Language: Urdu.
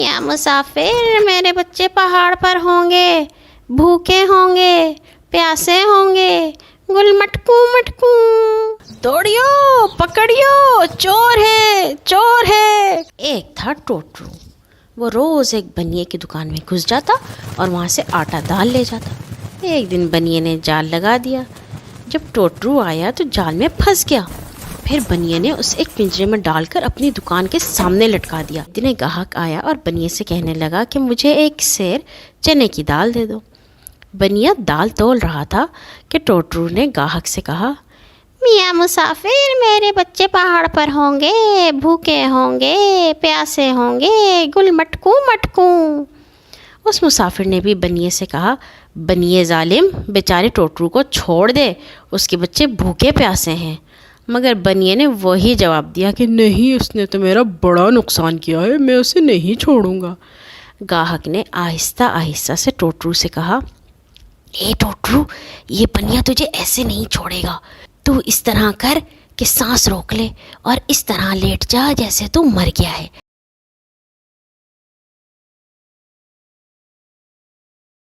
یا مسافر میرے بچے پہاڑ پر ہوں گے، بھوکے ہوں گے، پیاسے ہوں گے، گل مٹکوں مٹکوں۔ دوڑیو پکڑیو، چور ہے چور ہے۔ ایک تھا ٹوٹرو، وہ روز ایک بنیے کی دکان میں گھس جاتا اور وہاں سے آٹا دال لے جاتا۔ ایک دن بنیے نے جال لگا دیا۔ جب ٹوٹرو آیا تو جال میں پھنس گیا۔ پھر بنیے نے اسے ایک پنجرے میں ڈال کر اپنی دکان کے سامنے لٹکا دیا۔ دن گاہک آیا اور بنیے سے کہنے لگا کہ مجھے ایک سیر چنے کی دال دے دو۔ بنیا دال تول رہا تھا کہ ٹوٹرو نے گاہک سے کہا، میاں مسافر میرے بچے پہاڑ پر ہوں گے، بھوکے ہوں گے، پیاسے ہوں گے، گل مٹکوں مٹکوں۔ اس مسافر نے بھی بنیے سے کہا، بنیے ظالم، بیچارے ٹوٹرو کو چھوڑ دے، اس کے بچے بھوکے پیاسے ہیں۔ مگر بنیے نے وہی جواب دیا کہ نہیں، اس نے تو میرا بڑا نقصان کیا ہے، میں اسے نہیں چھوڑوں گا۔ گاہک نے آہستہ آہستہ سے ٹوٹرو سے کہا، اے ٹوٹرو، یہ بنیا تجھے ایسے نہیں چھوڑے گا، تو اس طرح کر کہ سانس روک لے اور اس طرح لیٹ جا جیسے تو مر گیا ہے،